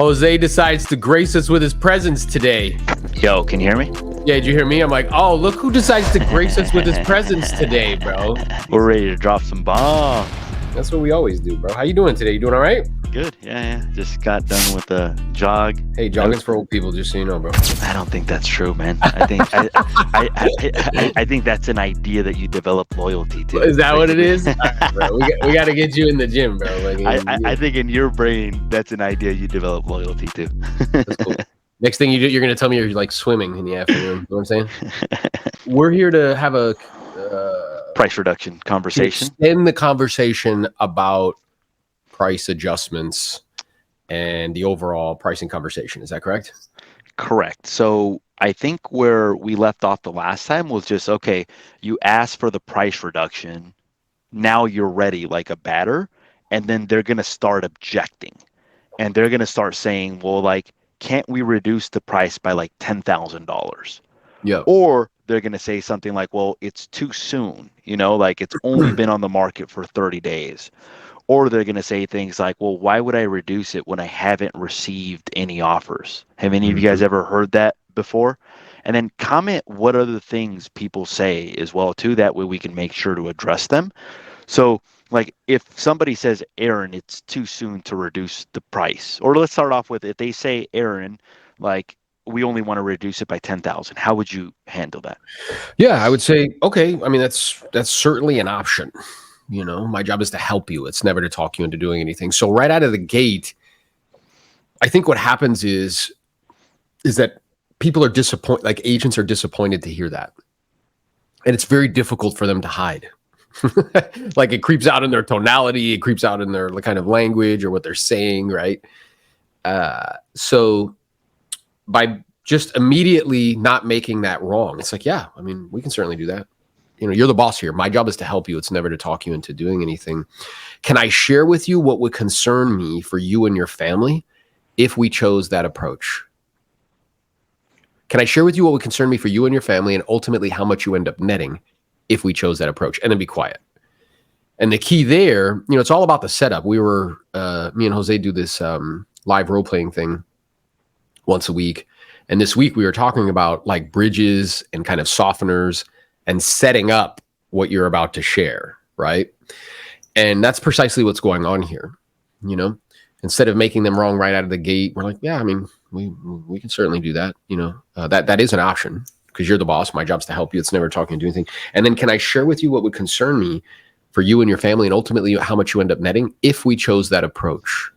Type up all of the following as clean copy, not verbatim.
Jose decides to grace us with his presence today. Yo, can you hear me? Yeah, did you hear me? I'm like, oh, look who decides to grace us with his presence today, bro. We're ready to drop some bombs. That's what we always do, bro. How you doing today? You doing all right? Good. Yeah. Just got done with the jog. Hey, jogging's for old people, just so you know, bro. I don't think that's true, man. I think I think that's an idea that you develop loyalty to. Is that what it is? All right, bro. We got to get you in the gym, bro. Like, I think in your brain, that's an idea you develop loyalty to. That's cool. Next thing you do, you're going to tell me you're like swimming in the afternoon. You know what I'm saying? We're here to have a price reduction conversation. Extend the conversation about price adjustments and the overall pricing conversation. Is that correct? Correct. So I think where we left off the last time was just, okay, you asked for the price reduction. Now you're ready like a batter. And then they're going to start objecting. And they're going to start saying, well, like, can't we reduce the price by like $10,000? Yeah. Or they're going to say something like, well, it's too soon. You know, like it's only been on the market for 30 days. Or they're going to say things like, well, why would I reduce it when I haven't received any offers? Have any of you guys ever heard that before? And then comment what other things people say as well, too. That way we can make sure to address them. So, like, if somebody says, Aaron, it's too soon to reduce the price. Or let's start off with, if they say, Aaron, like, we only want to reduce it by 10,000. How would you handle that? Yeah, I would say, okay, I mean, that's certainly an option. You know, my job is to help you. It's never to talk you into doing anything. So right out of the gate, I think what happens is that people are disappointed, like agents are disappointed to hear that. And it's very difficult for them to hide. Like it creeps out in their tonality, it creeps out in their kind of language or what they're saying, right? So by just immediately not making that wrong, it's like, yeah, I mean, we can certainly do that. You know, you're the boss here. My job is to help you. It's never to talk you into doing anything. Can I share with you what would concern me for you and your family if we chose that approach? Can I share with you what would concern me for you and your family and ultimately how much you end up netting if we chose that approach? And then be quiet. And the key there, you know, it's all about the setup. We were, me and Jose do this live role-playing thing once a week. And this week we were talking about like bridges and kind of softeners and setting up what you're about to share, right? And that's precisely what's going on here. You know, instead of making them wrong right out of the gate, we're like, yeah, I mean, we can certainly do that. You know, that is an option because you're the boss. My job's to help you. It's never talking to do anything. And then can I share with you what would concern me for you and your family and ultimately how much you end up netting if we chose that approach?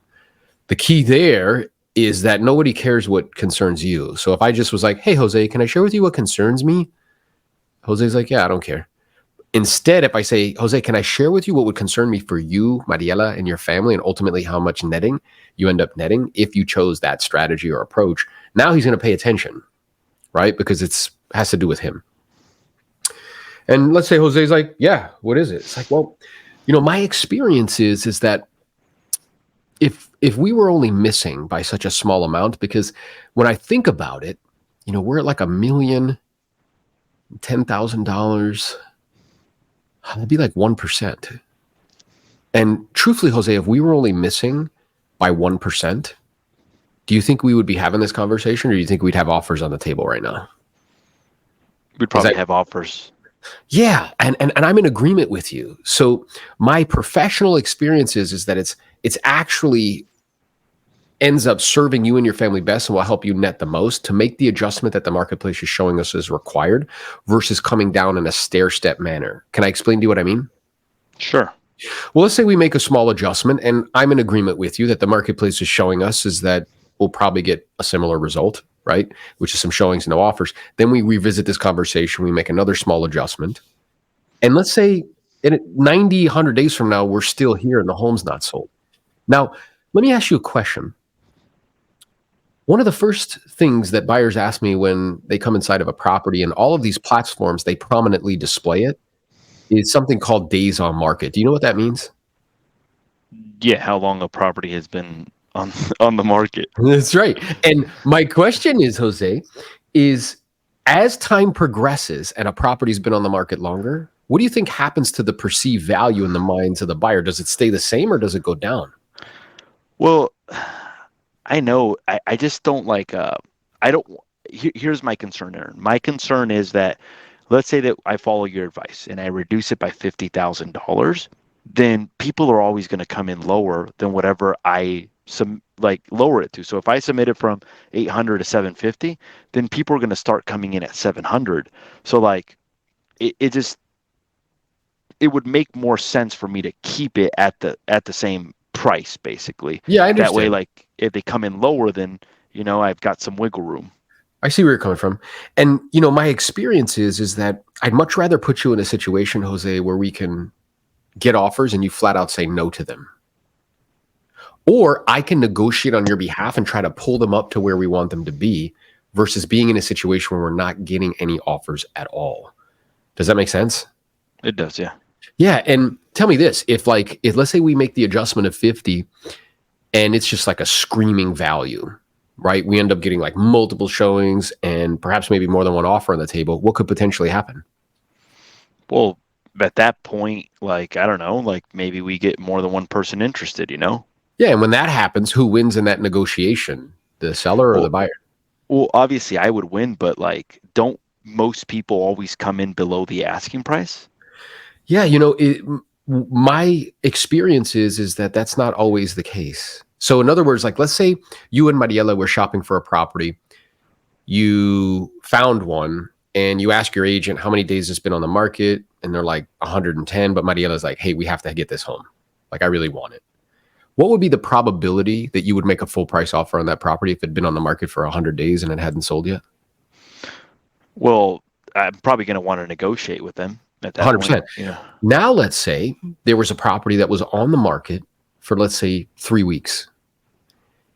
The key there is that nobody cares what concerns you. So if I just was like, hey, Jose, can I share with you what concerns me? Jose's like, yeah, I don't care. Instead, if I say, Jose, can I share with you what would concern me for you, Mariela, and your family, and ultimately how much netting you end up netting if you chose that strategy or approach? Now he's going to pay attention, right? Because it has to do with him. And let's say Jose's like, yeah, what is it? It's like, well, you know, my experience is that if we were only missing by such a small amount, because when I think about it, you know, we're at like $1,010,000. That'd be like 1%. And truthfully, Jose, if we were only missing by 1%, do you think we would be having this conversation, or do you think we'd have offers on the table right now? We'd probably have offers. Yeah, and I'm in agreement with you. So my professional experience is that it's actually ends up serving you and your family best and will help you net the most to make the adjustment that the marketplace is showing us is required versus coming down in a stair-step manner. Can I explain to you what I mean? Sure. Well, let's say we make a small adjustment, and I'm in agreement with you that the marketplace is showing us is that we'll probably get a similar result, right? Which is some showings, no offers. Then we revisit this conversation, we make another small adjustment. And let's say in 90, 100 days from now, we're still here and the home's not sold. Now, let me ask you a question. One of the first things that buyers ask me when they come inside of a property, and all of these platforms, they prominently display it, is something called days on market. Do you know what that means? Yeah, how long a property has been on the market. That's right. And my question is, Jose, is as time progresses and a property's been on the market longer, what do you think happens to the perceived value in the minds of the buyer? Does it stay the same or does it go down? Well, I know. I just don't like. I don't. Here's my concern, Aaron. My concern is that, let's say that I follow your advice and I reduce it by $50,000, then people are always going to come in lower than whatever I lower it to. So if I submit it from 800 to 750, then people are going to start coming in at 700. So like, it just it would make more sense for me to keep it at the same price, basically. Yeah, I That way, understand. like if they come in lower, then I've got some wiggle room. I see where you're coming from. And my experience is that I'd much rather put you in a situation, Jose, where we can get offers and you flat out say no to them. Or I can negotiate on your behalf and try to pull them up to where we want them to be versus being in a situation where we're not getting any offers at all. Does that make sense? It does, yeah. Yeah. And tell me this, if let's say we make the adjustment of 50 and it's just like a screaming value, right? We end up getting like multiple showings and perhaps maybe more than one offer on the table. What could potentially happen? Well, at that point, like I don't know, like maybe we get more than one person interested, Yeah. And when that happens, who wins in that negotiation? The seller or the Well, buyer? well, obviously I would win, but like, don't most people always come in below the asking price? Yeah. My experience is that that's not always the case. So in other words, like let's say you and Mariela were shopping for a property, you found one and you ask your agent how many days it's been on the market and they're like 110, but Mariela's like, hey, we have to get this home. Like I really want it. What would be the probability that you would make a full price offer on that property if it had been on the market for 100 days and it hadn't sold yet? Well, I'm probably going to want to negotiate with them at that point. 100%. Now let's say there was a property that was on the market for, let's say, 3 weeks.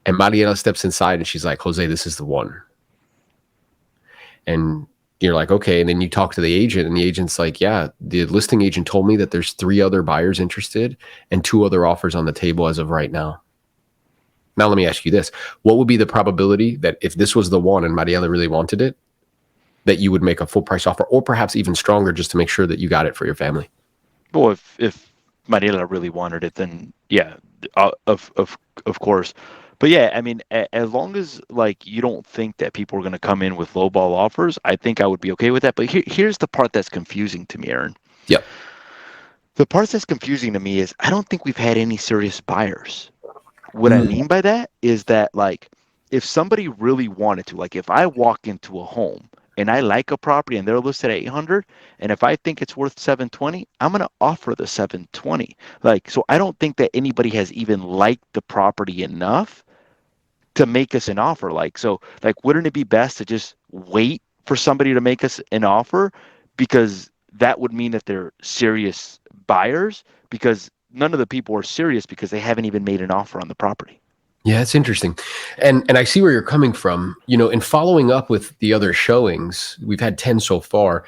And Mariela steps inside and she's like, Jose, this is the one. And you're like, okay. And then you talk to the agent and the agent's like, yeah, the listing agent told me that there's 3 other buyers interested and 2 other offers on the table as of right now. Now, let me ask you this. What would be the probability that if this was the one and Mariela really wanted it, that you would make a full price offer or perhaps even stronger just to make sure that you got it for your family? Well, if Mariela really wanted it, then yeah, of course. But yeah, I mean, as long as like you don't think that people are going to come in with lowball offers, I think I would be okay with that. But here's the part that's confusing to me, Aaron. Yep. The part that's confusing to me is I don't think we've had any serious buyers. What I mean by that is that like if somebody really wanted to, like if I walk into a home and I like a property and they're listed at 800, and if I think it's worth 720, I'm going to offer the 720. Like, so I don't think that anybody has even liked the property enough to make us an offer. Like, so like, wouldn't it be best to just wait for somebody to make us an offer? Because that would mean that they're serious buyers, because none of the people are serious because they haven't even made an offer on the property. Yeah, it's interesting. And I see where you're coming from. In following up with the other showings, we've had 10 so far.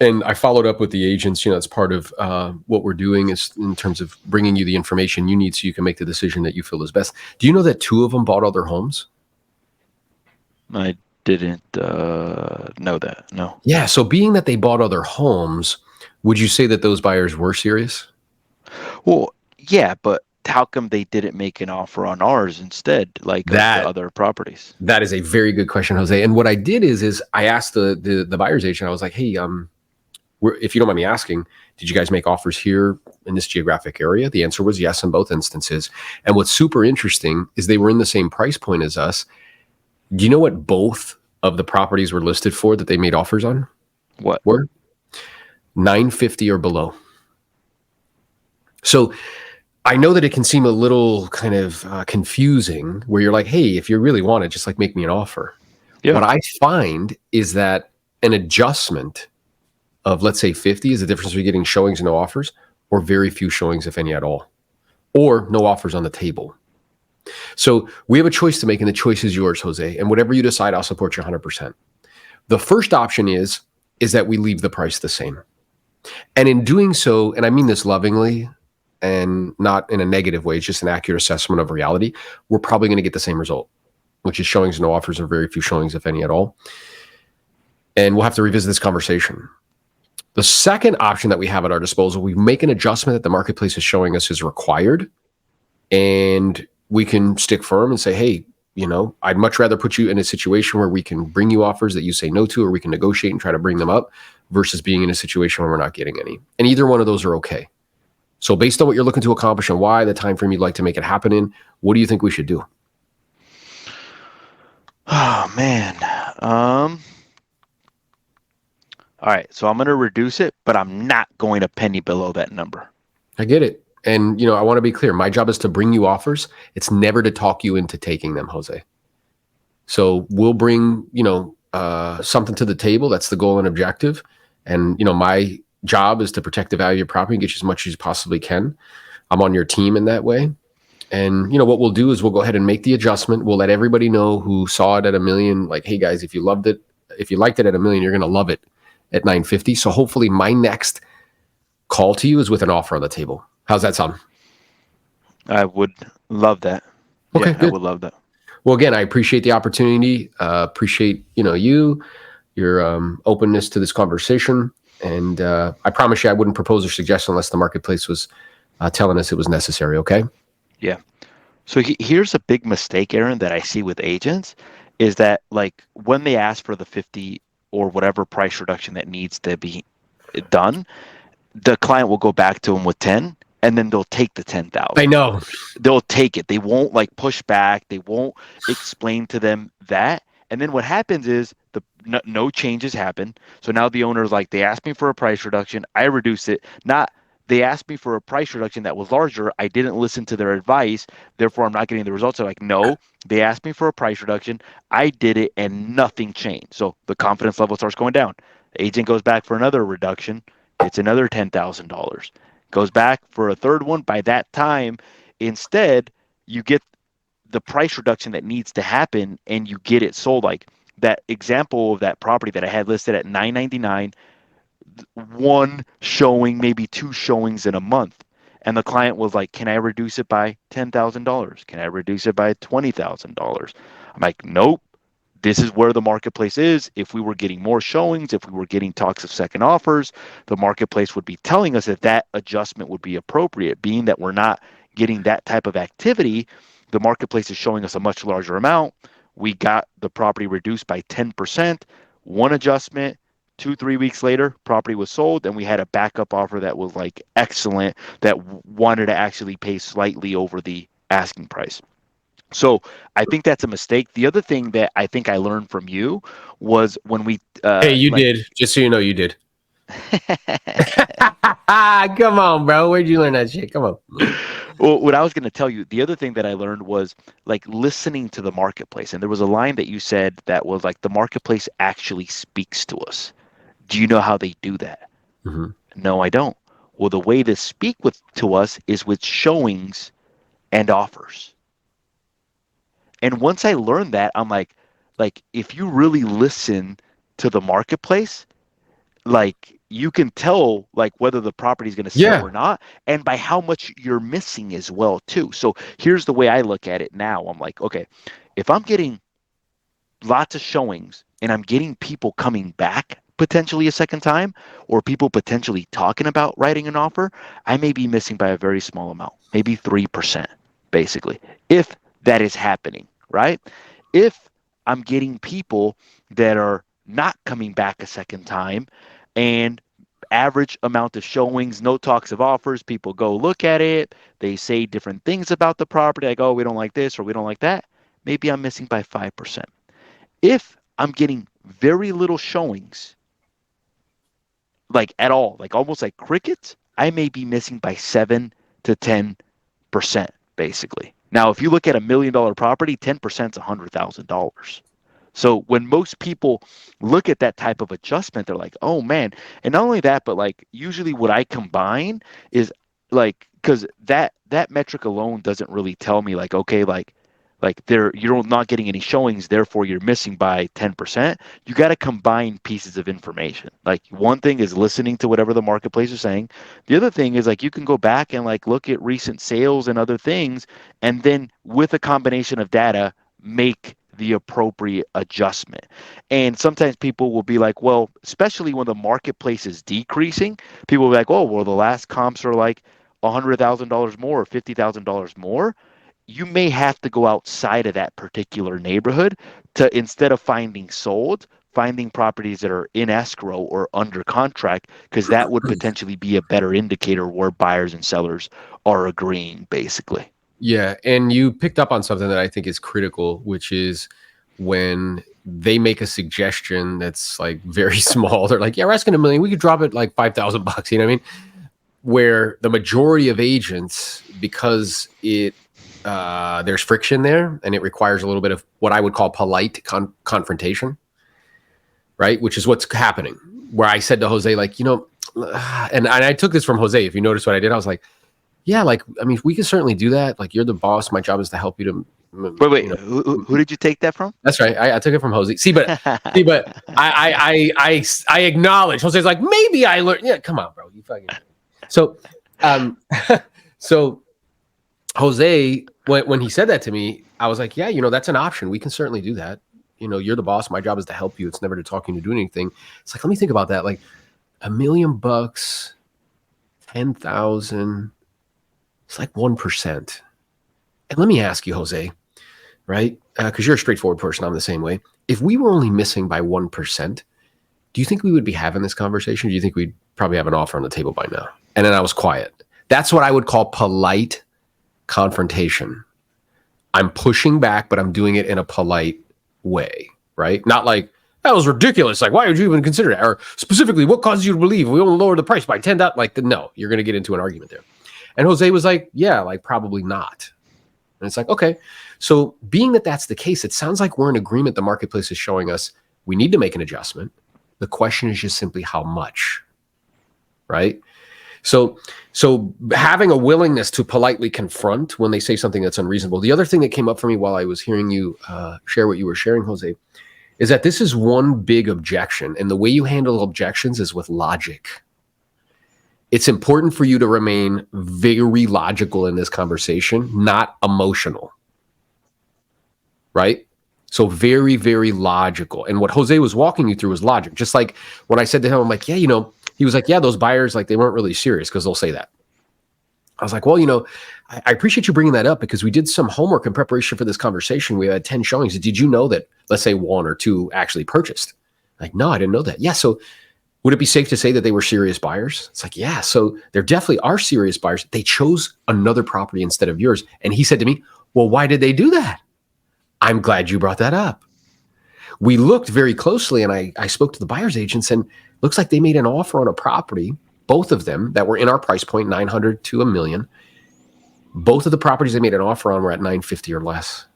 And I followed up with the agents, it's part of what we're doing is in terms of bringing you the information you need so you can make the decision that you feel is best. Do you know that 2 of them bought other homes? I didn't know that. No. Yeah. So being that they bought other homes, would you say that those buyers were serious? Well, yeah, but how come they didn't make an offer on ours instead, like of the other properties? That is a very good question, Jose. And what I did is I asked the buyer's agent, I was like, hey, if you don't mind me asking, did you guys make offers here in this geographic area? The answer was yes in both instances. And what's super interesting is they were in the same price point as us. Do you know what both of the properties were listed for that they made offers on? What were? 950 or below. So I know that it can seem a little kind of confusing where you're like, hey, if you really want it, just like make me an offer. Yeah. What I find is that an adjustment of, let's say, 50 is the difference between getting showings and no offers, or very few showings, if any at all, or no offers on the table. So we have a choice to make, and the choice is yours, Jose. And whatever you decide, I'll support you 100%. The first option is that we leave the price the same. And in doing so, and I mean this lovingly and not in a negative way, it's just an accurate assessment of reality, we're probably going to get the same result, which is showings, no offers, or very few showings, if any at all. And we'll have to revisit this conversation. The second option that we have at our disposal, we make an adjustment that the marketplace is showing us is required, and we can stick firm and say, hey, I'd much rather put you in a situation where we can bring you offers that you say no to, or we can negotiate and try to bring them up, versus being in a situation where we're not getting any. And either one of those are okay. So based on what you're looking to accomplish and why, the time frame you'd like to make it happen in, what do you think we should do? Oh man. All right, so I'm going to reduce it, but I'm not going a penny below that number. I get it. And, I want to be clear. My job is to bring you offers. It's never to talk you into taking them, Jose. So we'll bring, something to the table. That's the goal and objective. And, my job is to protect the value of your property and get you as much as you possibly can. I'm on your team in that way. And, what we'll do is we'll go ahead and make the adjustment. We'll let everybody know who saw it at $1 million, like, hey guys, if you liked it at $1 million, you're going to love it at 950. So hopefully my next call to you is with an offer on the table. How's that sound? I would love that. Okay, yeah, I would love that. Well, again, I appreciate the opportunity. Appreciate, your openness to this conversation. And I promise you I wouldn't propose or suggest unless the marketplace was telling us it was necessary. Okay? Yeah. So here's a big mistake, Aaron, that I see with agents is that, like, when they ask for the 50 or whatever price reduction that needs to be done, the client will go back to them with 10, and then they'll take the 10,000. I know. They'll take it. They won't like push back. They won't explain to them that. And then what happens is no changes happen. So now the owner's like, they asked me for a price reduction. I reduced it. Not they asked me for a price reduction that was larger. I didn't listen to their advice. Therefore, I'm not getting the results. They're like, no, they asked me for a price reduction. I did it and nothing changed. So the confidence level starts going down. The agent goes back for another reduction. It's another $10,000. Goes back for a third one. By that time, instead, you get the price reduction that needs to happen and you get it sold. Like that example of that property that I had listed at $999, one showing, maybe two showings in a month. And the client was like, can I reduce it by $10,000? Can I reduce it by $20,000? I'm like, nope. This is where the marketplace is. If we were getting more showings, if we were getting talks of second offers, the marketplace would be telling us that that adjustment would be appropriate. Being that we're not getting that type of activity, the marketplace is showing us a much larger amount. We got the property reduced by 10%, one adjustment, 2-3 weeks later, property was sold, and we had a backup offer that was like excellent, that wanted to actually pay slightly over the asking price. So I think that's a mistake. The other thing that I think I learned from you was when we hey, you did. Just so you know, you did. Come on, bro. Where'd you learn that shit? Come on. Well, what I was going to tell you, the other thing that I learned was like listening to the marketplace. And there was a line that you said that was like, the marketplace actually speaks to us. Do you know how they do that? Mm-hmm. No, I don't. Well, the way to speak to us is with showings and offers. And once I learned that, I'm like if you really listen to the marketplace, like you can tell like whether the property is going to sell or not, and by how much you're missing as well too. So here's the way I look at it now. I'm like, okay, if I'm getting lots of showings and I'm getting people coming back potentially a second time, or people potentially talking about writing an offer, I may be missing by a very small amount, maybe 3%, basically, if that is happening, right? If I'm getting people that are not coming back a second time and average amount of showings, no talks of offers, people go look at it, they say different things about the property, like, oh, we don't like this or we don't like that, maybe I'm missing by 5%. If I'm getting very little showings, like at all, like almost like crickets, I may be missing by 7 to 10%, basically. Now, if you look at $1 million property, 10% is $100,000. So when most people look at that type of adjustment, they're like, oh man. And not only that, but like usually what I combine is like, because that metric alone doesn't really tell me like, okay, like you're not getting any showings, therefore you're missing by 10%. You got to combine pieces of information. Like one thing is listening to whatever the marketplace is saying. The other thing is like you can go back and like look at recent sales and other things, and then with a combination of data, make the appropriate adjustment. And sometimes people will be like, well, especially when the marketplace is decreasing, people will be like, oh, well, the last comps are like $100,000 more or $50,000 more. you may have to go outside of that particular neighborhood to, instead of finding sold, finding properties that are in escrow or under contract, because that would potentially be a better indicator where buyers and sellers are agreeing, basically. Yeah, and you picked up on something that I think is critical, which is when they make a suggestion that's like very small. They're like, "Yeah, we're asking $1 million. We could drop it like $5,000." You know what I mean? Where the majority of agents, because there's friction there, and it requires a little bit of what I would call polite confrontation, right? Which is what's happening. Where I said to Jose, like, and I took this from Jose. If you notice what I did, I was like, yeah, like, I mean, we can certainly do that. Like, you're the boss. My job is to help you to. Wait, who did you take that from? That's right. I took it from Jose. See, but I acknowledge. Jose's like, maybe I learned. Yeah, come on, bro. You fucking. So, so Jose, when he said that to me, I was like, yeah, that's an option. We can certainly do that. You're the boss. My job is to help you. It's never to talk you into doing anything. It's like, let me think about that. Like $1 million, 10,000. It's like 1%. And let me ask you, Jose, right? Because you're a straightforward person. I'm the same way. If we were only missing by 1%, do you think we would be having this conversation? Do you think we'd probably have an offer on the table by now? And then I was quiet. That's what I would call polite confrontation. I'm pushing back, but I'm doing it in a polite way, right? Not like, that was ridiculous. Like, why would you even consider that? Or specifically, what causes you to believe we only lower the price by 10? Like, no, you're going to get into an argument there. And Jose was like, yeah, like probably not. And it's like, okay. So being that that's the case, it sounds like we're in agreement. The marketplace is showing us we need to make an adjustment. The question is just simply how much, right? So having a willingness to politely confront when they say something that's unreasonable. The other thing that came up for me while I was hearing you share what you were sharing, Jose, is that this is one big objection. And the way you handle objections is with logic. It's important for you to remain very logical in this conversation, not emotional, right? So very, very logical. And what Jose was walking you through was logic. Just like when I said to him, I'm like, yeah, he was like, yeah, those buyers, like they weren't really serious because they'll say that. I was like, well, I appreciate you bringing that up because we did some homework in preparation for this conversation. We had 10 showings. Did you know that, let's say 1 or 2 actually purchased? Like, no, I didn't know that. Yeah. So would it be safe to say that they were serious buyers? It's like, yeah, so there definitely are serious buyers. They chose another property instead of yours. And he said to me, well, why did they do that? I'm glad you brought that up. We looked very closely and I spoke to the buyer's agents and looks like they made an offer on a property, both of them that were in our price point, 900 to $1 million. Both of the properties they made an offer on were at 950 or less.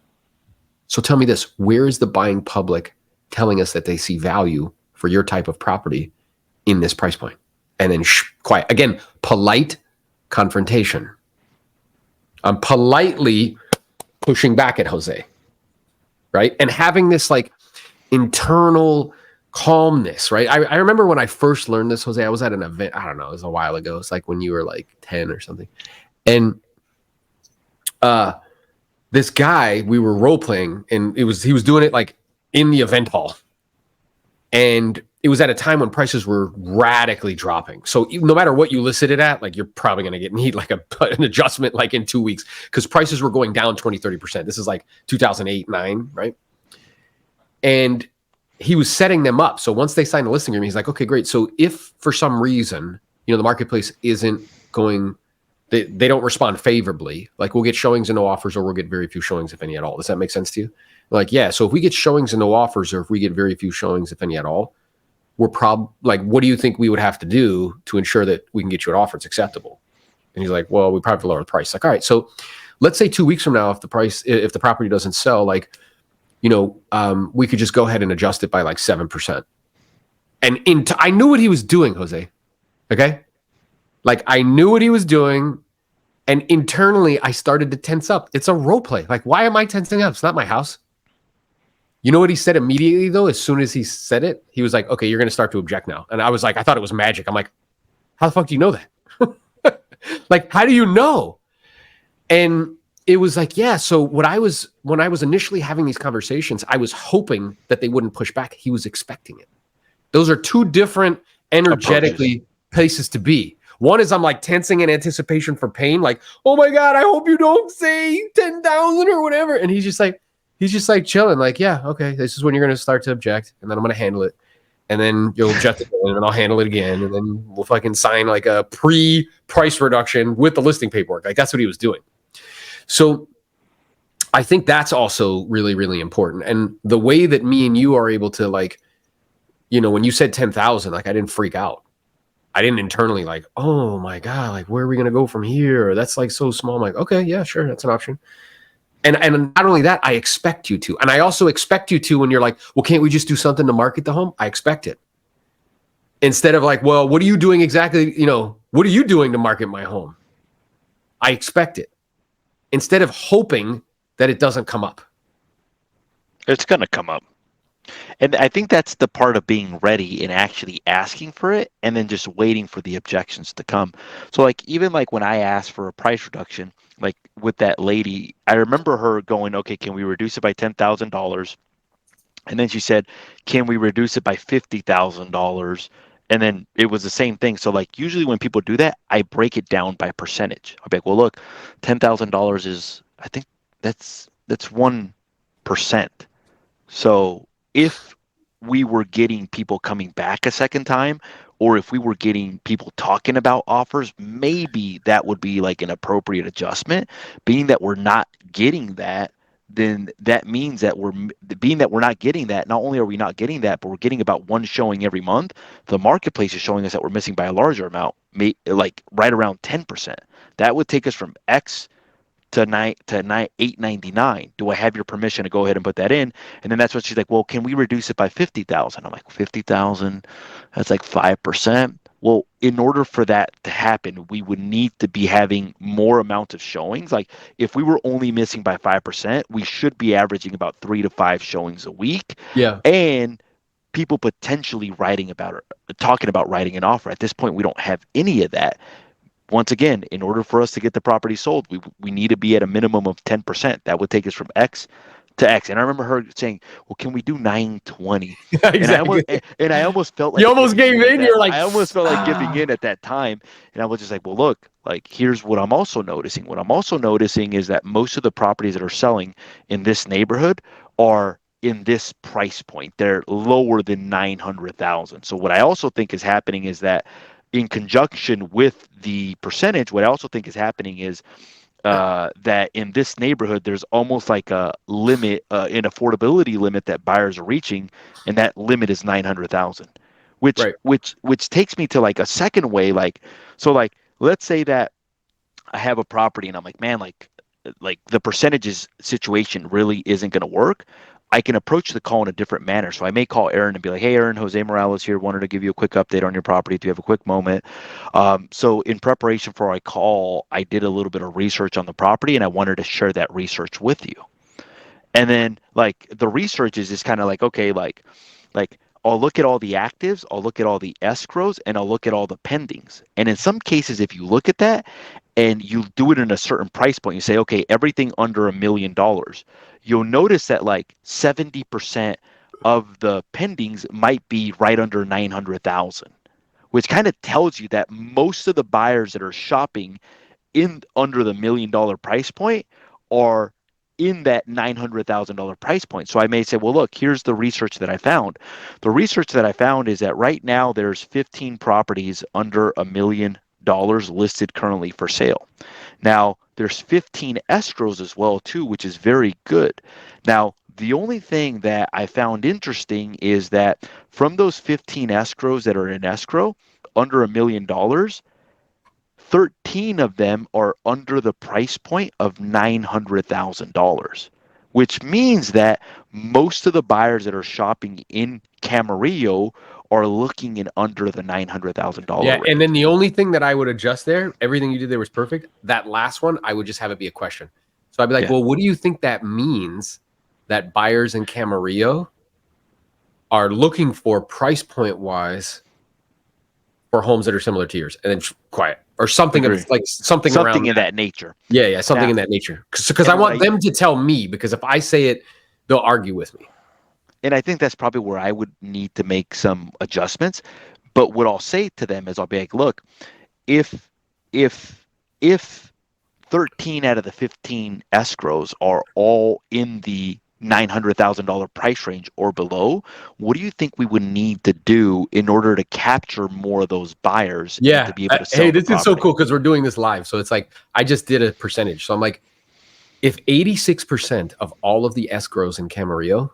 So tell me this, where is the buying public telling us that they see value for your type of property in this price point? And then quiet. Again, polite confrontation. I'm politely pushing back at Jose, right? And having this like internal calmness, right? I remember when I first learned this, Jose, I was at an event, I don't know, it was a while ago. It's like when you were like 10 or something. And this guy, we were role playing and he was doing it like in the event hall. And it was at a time when prices were radically dropping. So no matter what you listed it at, like you're probably going to need like an adjustment like in 2 weeks because prices were going down 20, 30%. This is like 2008, 9, right? And he was setting them up. So once they signed the listing agreement, he's like, okay, great. So if for some reason, the marketplace isn't going, they don't respond favorably, like we'll get showings and no offers or we'll get very few showings, if any at all. Does that make sense to you? Like, yeah. So if we get showings and no offers or if we get very few showings, if any at all, we're like, what do you think we would have to do to ensure that we can get you an offer that's acceptable? And he's like, well, we probably have to lower the price. Like, all right, so let's say 2 weeks from now, if the property doesn't sell, like, we could just go ahead and adjust it by like 7%. And I knew what he was doing, Jose. Okay. Like I knew what he was doing. And internally I started to tense up. It's a role play. Like, why am I tensing up? It's not my house. You know what he said immediately though? As soon as he said it, he was like, okay, you're going to start to object now. And I was like, I thought it was magic. I'm like, how the fuck do you know that? Like, how do you know? And it was like, yeah. So when I was initially having these conversations, I was hoping that they wouldn't push back. He was expecting it. Those are two different energetically places to be. One is I'm like tensing in anticipation for pain, like, oh my God, I hope you don't say 10,000 or whatever. And he's just like chilling, like, yeah, okay, this is when you're going to start to object, and then I'm going to handle it. And then you'll object again, and then I'll handle it again. And then we'll fucking sign like a pre-price reduction with the listing paperwork. Like, that's what he was doing. So I think that's also really, really important. And the way that me and you are able to, like, when you said 10,000, like, I didn't freak out. I didn't internally like, oh my God, like, where are we going to go from here? Or that's like so small. I'm like, okay, yeah, sure. That's an option. And not only that, I expect you to. And I also expect you to when you're like, well, can't we just do something to market the home? I expect it. Instead of like, well, what are you doing exactly? What are you doing to market my home? I expect it. Instead of hoping that it doesn't come up. It's going to come up. And I think that's the part of being ready and actually asking for it and then just waiting for the objections to come. So like, even like when I asked for a price reduction, like with that lady, I remember her going, okay, can we reduce it by $10,000? And then she said, can we reduce it by $50,000? And then it was the same thing. So like, usually when people do that, I break it down by percentage. I'll be like, well, look, $10,000 is, I think that's 1%. So if we were getting people coming back a second time, or if we were getting people talking about offers, maybe that would be like an appropriate adjustment. Being that we're not getting that, then that means that we're not getting that. Not only are we not getting that, but we're getting about one showing every month. The marketplace is showing us that we're missing by a larger amount, like right around 10%. That would take us from X to $899. Do I have your permission to go ahead and put that in? And then that's what she's like, well, can we reduce it by 50,000? I'm like, 50,000, that's like 5%. Well, in order for that to happen, we would need to be having more amount of showings. Like if we were only missing by 5%, we should be averaging about 3 to 5 showings a week. Yeah. And people potentially talking about writing an offer. At this point, we don't have any of that. Once again, in order for us to get the property sold, we need to be at a minimum of 10%. That would take us from X to X. And I remember her saying, well, can we do 920? Exactly. And I almost felt like you almost gave in. You're like, I almost felt like giving in at that time. And I was just like, well, look, like, here's what I'm also noticing. What I'm also noticing is that most of the properties that are selling in this neighborhood are in this price point. They're lower than 900,000. So what I also think is happening is that in conjunction with the percentage, what I also think is happening is that in this neighborhood, there's almost like a limit, an affordability limit that buyers are reaching, and that limit is 900,000, which right. which takes me to like a second way, like let's say that I have a property and I'm like, man, like the percentages situation really isn't going to work. I can approach the call in a different manner. So I may call Aaron and be like, hey, Aaron, Jose Morales here. Wanted to give you a quick update on your property. Do you have a quick moment? So in preparation for our call, I did a little bit of research on the property and I wanted to share that research with you. And then like the research is just kind of like, okay, like I'll look at all the actives, I'll look at all the escrows, and I'll look at all the pendings. And in some cases, if you look at that and you do it in a certain price point, you say, okay, everything under $1 million, you'll notice that like 70% of the pendings might be right under 900,000, which kind of tells you that most of the buyers that are shopping in under the $1 million price point are in that $900,000 price point. So I may say, well, look, here's the research that I found. The research that I found is that right now there's 15 properties under $1 million listed currently for sale. Now, there's 15 escrows as well, too, which is very good. Now, the only thing that I found interesting is that from those 15 escrows that are in escrow under $1 million, 13 of them are under the price point of $900,000, which means that most of the buyers that are shopping in Camarillo are looking in under the $900,000 Yeah, range. and then the only thing that I would adjust there, everything you did there was perfect. That last one, I would just have it be a question. So I'd be like, well, what do you think that means that buyers in Camarillo are looking for price point wise for homes that are similar to yours? And then quiet or something of like something around in that nature. Yeah, something in that nature. Because I want them to tell me, because if I say it, they'll argue with me. And I think that's probably where I would need to make some adjustments. But what I'll say to them is I'll be like, look, if if 13 out of the 15 escrows are all in the $900,000 price range or below, what do you think we would need to do in order to capture more of those buyers and to be able to sell Hey, the this is so property? cool because we're doing this live. So it's like I just did a percentage. So I'm like, if 86% of all of the escrows in Camarillo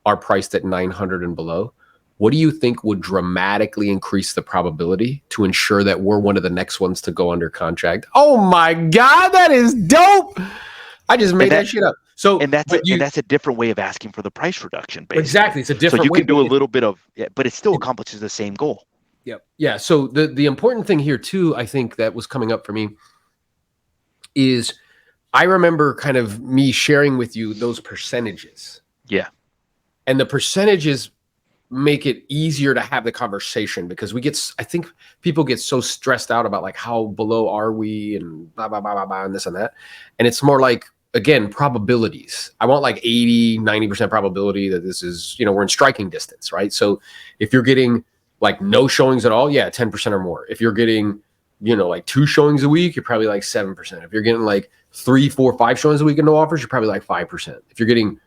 are priced at 900 and below, what do you think would dramatically increase the probability to ensure that we're one of the next ones to go under contract? Oh my God, that is dope. I just made that shit up. So, And that's a different way of asking for the price reduction, basically. Exactly, it's a different so you way, can do a little bit of, but it still accomplishes the same goal. Yep. Yeah. So the important thing here too, I think that was coming up for me is I remember kind of me sharing with you those percentages. Yeah. And the percentages make it easier to have the conversation because I think people get so stressed out about like how below are we and blah, blah, blah, blah, blah, and this and that. And it's more like, again, probabilities. I want like 80, 90% probability that this is, we're in striking distance, right? So if you're getting like no showings at all, yeah, 10% or more. If you're getting, like 2 showings a week, you're probably like 7%. If you're getting like 3, 4, 5 showings a week and no offers, you're probably like 5%. If you're getting,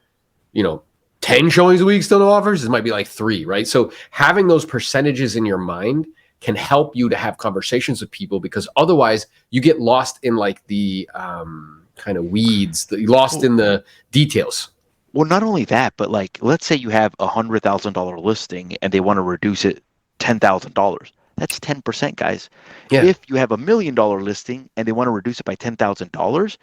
10 showings a week, still no offers, it might be like 3, right? So having those percentages in your mind can help you to have conversations with people because otherwise you get lost in like the kind of weeds, lost in the details. Well, not only that, but like, let's say you have $100,000 listing and they want to reduce it $10,000. That's 10%, guys. Yeah. If you have $1 million listing and they want to reduce it by $10,000,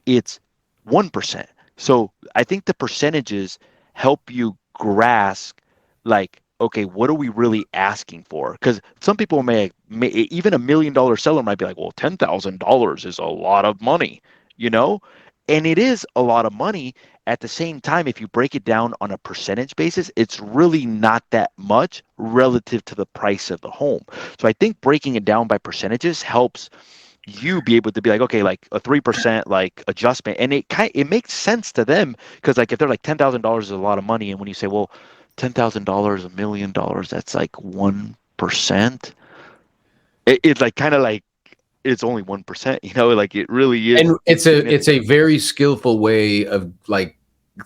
it's 1%. So I think the percentages help you grasp, like, okay, what are we really asking for? Because some people may even $1 million seller might be like, well, $10,000 is a lot of money, and it is a lot of money. At the same time, if you break it down on a percentage basis, it's really not that much relative to the price of the home. So I think breaking it down by percentages helps you be able to be like, okay, like a 3% like adjustment, and it makes sense to them because like if they're like $10,000 is a lot of money, and when you say, well, $10,000, $1 million, that's like 1%. It's like kind of like it's only 1%, like it really is. And it's a very skillful way of like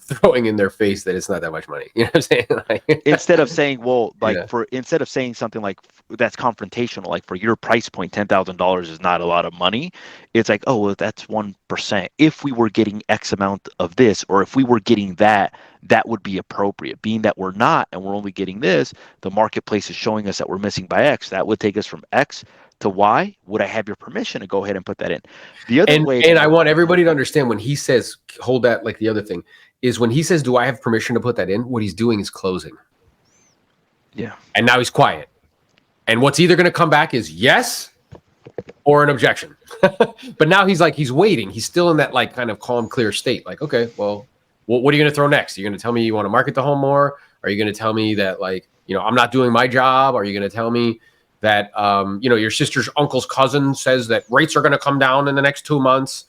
throwing in their face that it's not that much money. You know what I'm saying? Like, instead of saying, well, like yeah. instead of saying something like that's confrontational, like for your price point, $10,000 is not a lot of money. It's like, oh, well, that's 1%. If we were getting X amount of this, or if we were getting that, that would be appropriate. Being that we're not, and we're only getting this, the marketplace is showing us that we're missing by X. That would take us from X to Y. Would I have your permission to go ahead and put that in? The other way, and I want everybody to understand when he says, hold that, like the other thing is when he says, do I have permission to put that in? What he's doing is closing. Yeah. And now he's quiet. And what's either going to come back is yes or an objection. But now he's waiting. He's still in that like kind of calm, clear state. Like, okay, well, what are you going to throw next? Are you going to tell me you want to market the home more? Are you going to tell me that like, I'm not doing my job? Are you going to tell me that, your sister's uncle's cousin says that rates are going to come down in the next 2 months?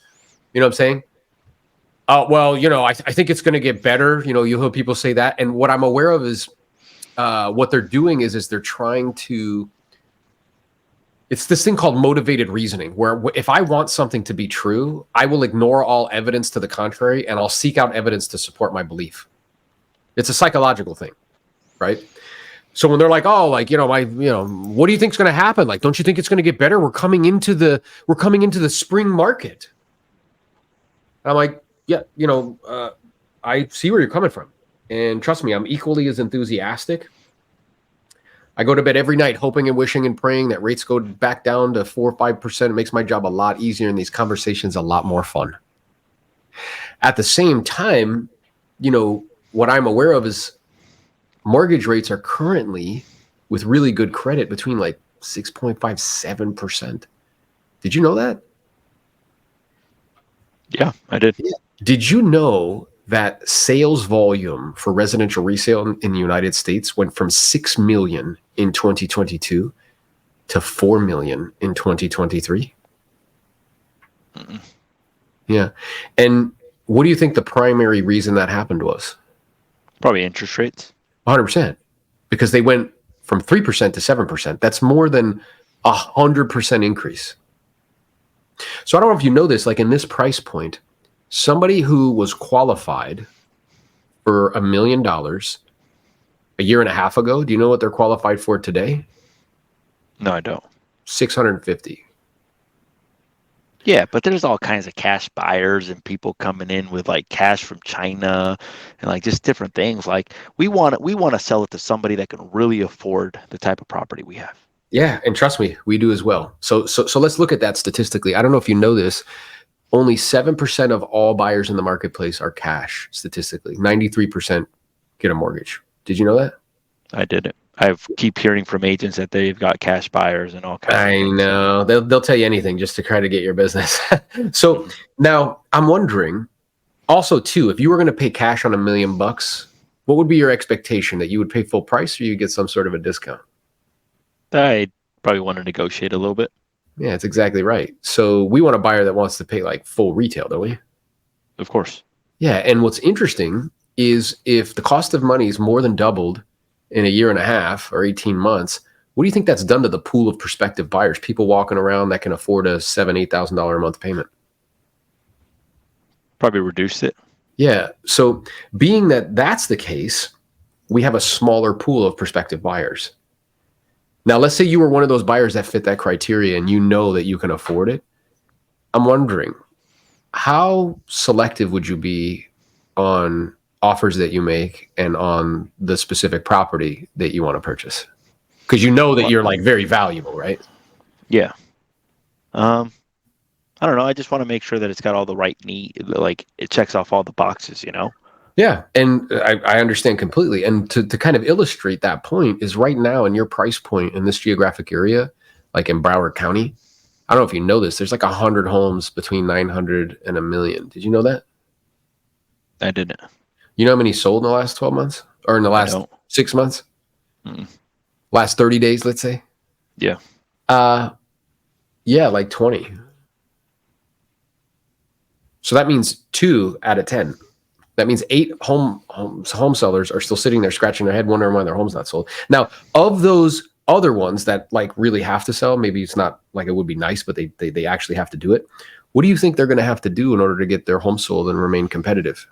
You know what I'm saying? Well, I think it's going to get better. You'll hear people say that. And what I'm aware of is what they're doing is they're trying to, it's this thing called motivated reasoning, where if I want something to be true, I will ignore all evidence to the contrary, and I'll seek out evidence to support my belief. It's a psychological thing, right? So when they're like, oh, like, what do you think is going to happen? Like, don't you think it's going to get better? We're coming into the spring market. And I'm like, yeah, I see where you're coming from. And trust me, I'm equally as enthusiastic. I go to bed every night hoping and wishing and praying that rates go back down to 4 or 5%. It makes my job a lot easier and these conversations a lot more fun. At the same time, what I'm aware of is mortgage rates are currently, with really good credit, between like 6.57%. Did you know that? Yeah, I did. Did you know that sales volume for residential resale in the United States went from 6 million in 2022 to 4 million in 2023? Mm-mm. Yeah. And what do you think the primary reason that happened was? Probably interest rates. 100%. Because they went from 3% to 7%. That's more than 100% increase. So I don't know if you know this, like in this price point, somebody who was qualified for $1 million a year and a half ago, do you know what they're qualified for today? No, I don't. 650. Yeah, but there's all kinds of cash buyers and people coming in with like cash from China and like just different things. Like we want to sell it to somebody that can really afford the type of property we have. Yeah, and trust me, we do as well. So let's look at that statistically. I don't know if you know this. Only 7% of all buyers in the marketplace are cash statistically. 93% get a mortgage. Did you know that? I didn't. I keep hearing from agents that they've got cash buyers and all kinds of things. I know. They'll tell you anything just to try to get your business. So now I'm wondering also too, if you were going to pay cash on $1 million, what would be your expectation, that you would pay full price or you get some sort of a discount? I probably want to negotiate a little bit. Yeah, that's exactly right. So we want a buyer that wants to pay like full retail, don't we? Of course. Yeah. And what's interesting is if the cost of money is more than doubled in a year and a half or 18 months, what do you think that's done to the pool of prospective buyers, people walking around that can afford a $7,000, $8,000 a month payment? Probably reduce it. Yeah. So being that that's the case, we have a smaller pool of prospective buyers. Now, let's say you were one of those buyers that fit that criteria and you know that you can afford it. I'm wondering, how selective would you be on offers that you make and on the specific property that you want to purchase? Because you know that you're like very valuable, right? Yeah. I don't know. I just want to make sure that it's got all the right need, like it checks off all the boxes, you know? Yeah. And I understand completely. And to kind of illustrate that point is right now in your price point in this geographic area, like in Broward County, I don't know if you know this, there's like 100 homes between 900 and $1 million. Did you know that? I didn't. You know how many sold in the last 12 months or in the last 6 months? Mm. Last 30 days, let's say? Yeah. Yeah, like 20. So that means 2 out of 10. That means 8 home sellers are still sitting there scratching their head, wondering why their home's not sold. Now, of those other ones that like really have to sell, maybe it's not like it would be nice, but they actually have to do it. What do you think they're going to have to do in order to get their home sold and remain competitive?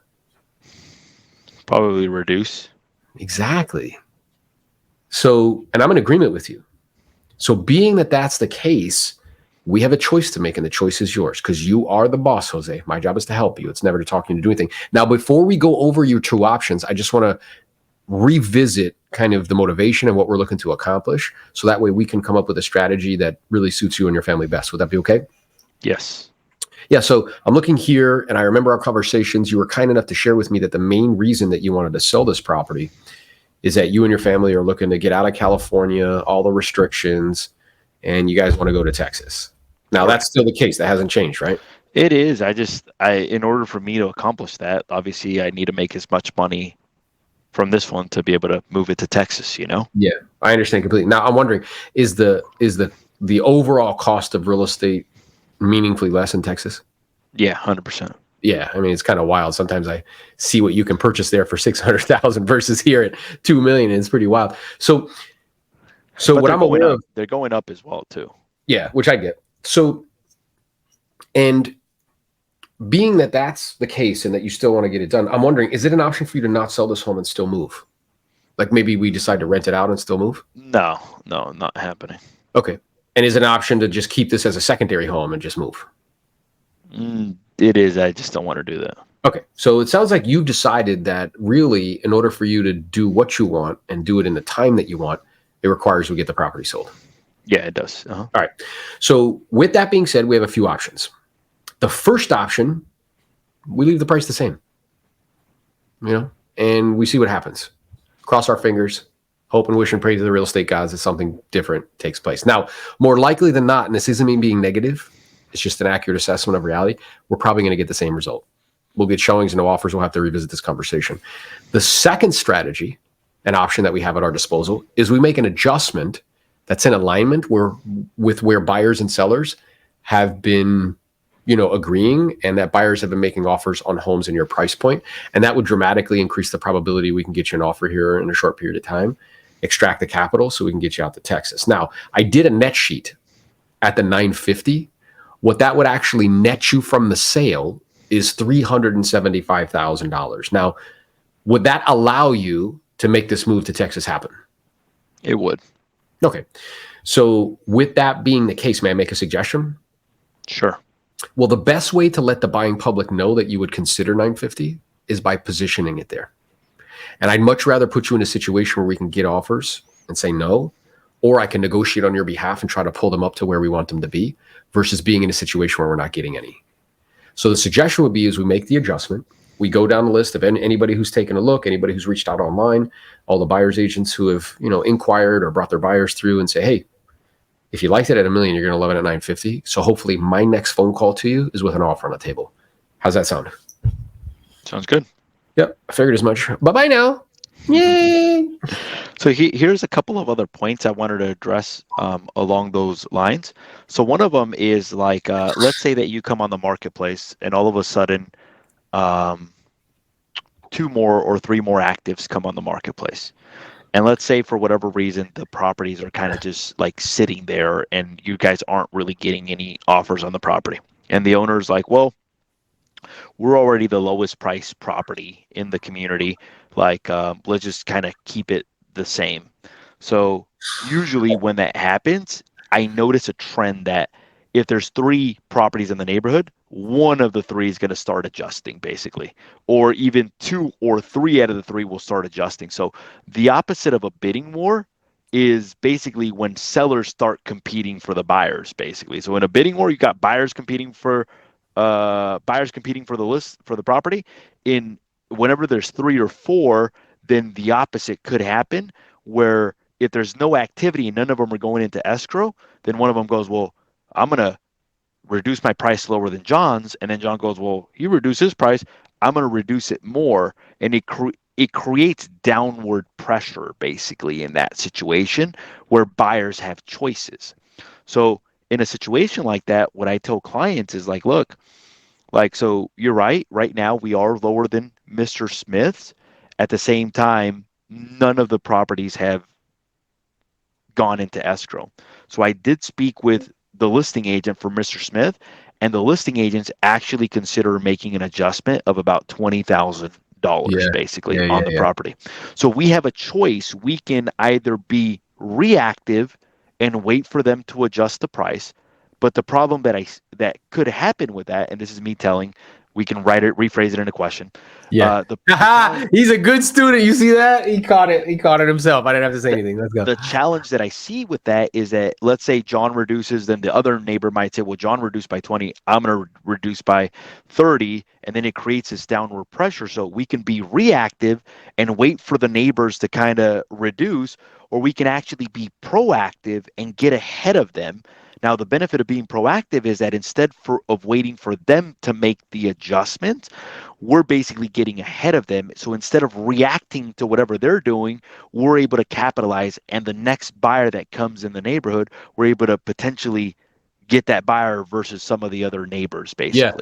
Probably reduce. Exactly. So, and I'm in agreement with you. So being that that's the case, we have a choice to make, and the choice is yours because you are the boss, Jose. My job is to help you. It's never to talk you into doing anything. Now, before we go over your 2 options, I just want to revisit kind of the motivation and what we're looking to accomplish. So that way we can come up with a strategy that really suits you and your family best. Would that be okay? Yes. Yeah. So I'm looking here and I remember our conversations. You were kind enough to share with me that the main reason that you wanted to sell this property is that you and your family are looking to get out of California, all the restrictions, and you guys want to go to Texas. Now that's still the case. That hasn't changed, right? It is. In order for me to accomplish that, obviously I need to make as much money from this one to be able to move it to Texas, you know? Yeah, I understand completely. Now I'm wondering, is the overall cost of real estate meaningfully less in Texas? Yeah, 100%. Yeah, I mean it's kind of wild. Sometimes I see what you can purchase there for 600,000 versus here at 2 million. And it's pretty wild. So what I'm aware of, they're going up as well too. Yeah, which I get. So, and being that that's the case and that you still want to get it done, I'm wondering, is it an option for you to not sell this home and still move? Like maybe we decide to rent it out and still move? No, not happening. Okay. And is it an option to just keep this as a secondary home and just move? It is. I just don't want to do that. Okay. So it sounds like you've decided that really, in order for you to do what you want and do it in the time that you want, it requires we get the property sold. Yeah, it does. All right. So with that being said, we have a few options. The first option, we leave the price the same, and we see what happens. Cross our fingers, hope and wish and pray to the real estate gods that something different takes place. Now, more likely than not, and this isn't me being negative, it's just an accurate assessment of reality, we're probably going to get the same result. We'll get showings and no offers. We'll have to revisit this conversation. The second strategy, an option that we have at our disposal, is we make an adjustment that's in alignment with where buyers and sellers have been, agreeing, and that buyers have been making offers on homes in your price point. And that would dramatically increase the probability we can get you an offer here in a short period of time, extract the capital so we can get you out to Texas. Now, I did a net sheet at the 950, what that would actually net you from the sale is $375,000. Now, would that allow you to make this move to Texas happen? It would. Okay. So with that being the case, may I make a suggestion? Sure. Well, the best way to let the buying public know that you would consider 950 is by positioning it there. And I'd much rather put you in a situation where we can get offers and say no, or I can negotiate on your behalf and try to pull them up to where we want them to be, versus being in a situation where we're not getting any. So the suggestion would be is we make the adjustment. We go down the list of anybody who's taken a look, anybody who's reached out online, all the buyer's agents who have, inquired or brought their buyers through, and say, hey, if you liked it at $1 million, you're going to love it at 950. So hopefully my next phone call to you is with an offer on the table. How's that sound? Sounds good. Yep, I figured as much. Bye-bye now. Yay! So here's a couple of other points I wanted to address along those lines. So one of them is like, let's say that you come on the marketplace and all of a sudden 2 more or 3 more actives come on the marketplace. And let's say for whatever reason, the properties are kind of just like sitting there and you guys aren't really getting any offers on the property. And the owner's like, well, we're already the lowest price property in the community. Like, let's just kind of keep it the same. So usually when that happens, I notice a trend that if there's 3 properties in the neighborhood, one of the 3 is going to start adjusting basically, or even 2 or 3 out of the 3 will start adjusting. So the opposite of a bidding war is basically when sellers start competing for the buyers basically. So in a bidding war, you got buyers competing for the list for the property. In whenever there's 3 or 4, then the opposite could happen, where if there's no activity and none of them are going into escrow, then one of them goes, well, I'm going to reduce my price lower than John's. And then John goes, well, he reduced his price, I'm going to reduce it more. And it creates downward pressure basically in that situation where buyers have choices. So in a situation like that, what I tell clients is like, look, like, so you're right now we are lower than Mr. Smith's. At the same time, none of the properties have gone into escrow. So I did speak with the listing agent for Mr. Smith, and the listing agents actually consider making an adjustment of about $20,000 basically on the property. So we have a choice. We can either be reactive and wait for them to adjust the price. But the problem that could happen with that, and this is me telling, we can rephrase it in a question. Yeah. He's a good student. You see that? He caught it. He caught it himself. I didn't have to say anything. Let's go. The challenge that I see with that is that, let's say John reduces, then the other neighbor might say, well, John reduced by 20, I'm going to reduce by 30. And then it creates this downward pressure. So we can be reactive and wait for the neighbors to kind of reduce, or we can actually be proactive and get ahead of them. Now, the benefit of being proactive is that instead of waiting for them to make the adjustment, we're basically getting ahead of them. So instead of reacting to whatever they're doing, we're able to capitalize. And the next buyer that comes in the neighborhood, we're able to potentially get that buyer versus some of the other neighbors, basically. Yeah,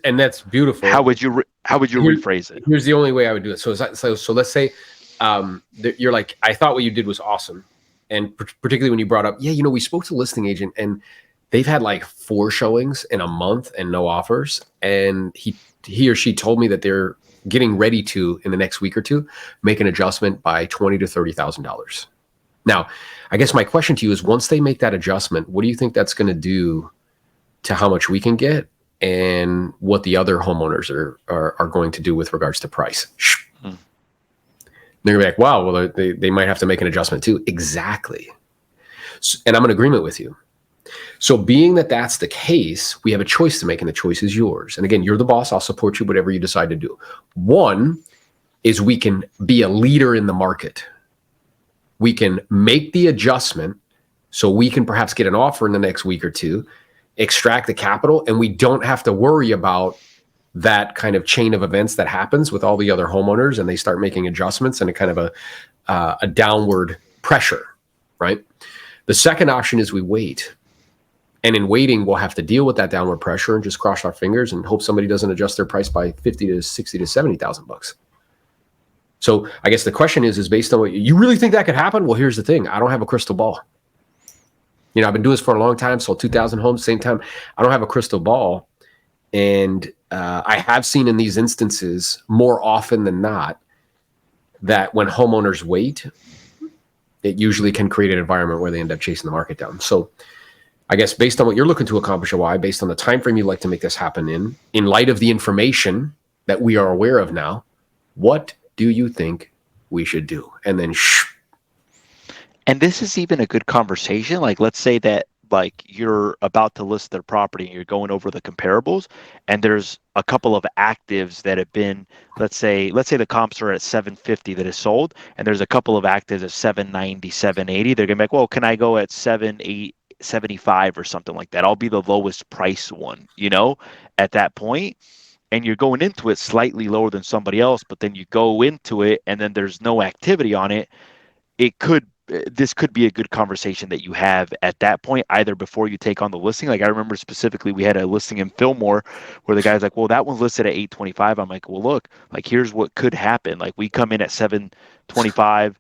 and that's beautiful. How would you rephrase it? Here's the only way I would do it. So let's say you're like, I thought what you did was awesome. And particularly when you brought up, we spoke to the listing agent and they've had like 4 showings in a month and no offers. And he or she told me that they're getting ready to, in the next week or 2, make an adjustment by $20,000 to $30,000. Now, I guess my question to you is, once they make that adjustment, what do you think that's going to do to how much we can get and what the other homeowners are going to do with regards to price? They're going to be like, wow, well, they might have to make an adjustment too. Exactly. And I'm in agreement with you. So being that that's the case, we have a choice to make, and the choice is yours. And again, you're the boss. I'll support you, whatever you decide to do. One is we can be a leader in the market. We can make the adjustment so we can perhaps get an offer in the next week or 2, extract the capital, and we don't have to worry about that kind of chain of events that happens with all the other homeowners, and they start making adjustments and a kind of a downward pressure, right? The second option is we wait. And in waiting, we'll have to deal with that downward pressure and just cross our fingers and hope somebody doesn't adjust their price by 50 to 60 to 70,000 bucks. So I guess the question is based on what you really think that could happen? Well, here's the thing. I don't have a crystal ball. You know, I've been doing this for a long time, sold 2,000 homes, same time. I don't have a crystal ball. And I have seen in these instances more often than not that when homeowners wait, it usually can create an environment where they end up chasing the market down. So I guess based on what you're looking to accomplish, why, based on the time frame you'd like to make this happen in light of the information that we are aware of now, what do you think we should do? And then And this is even a good conversation. Like, let's say that like you're about to list their property and you're going over the comparables, and there's a couple of actives that have been, let's say the comps are at 750 that is sold, and there's a couple of actives at 790, 780. They're gonna be like, well, can I go at 775 or something like that? I'll be the lowest price one, at that point. And you're going into it slightly lower than somebody else, but then you go into it and then there's no activity on it. This could be a good conversation that you have at that point, either before you take on the listing. Like, I remember specifically we had a listing in Fillmore where the guy's like, well, that one's listed at 825. I'm like, well, look, like, here's what could happen. Like, we come in at 725.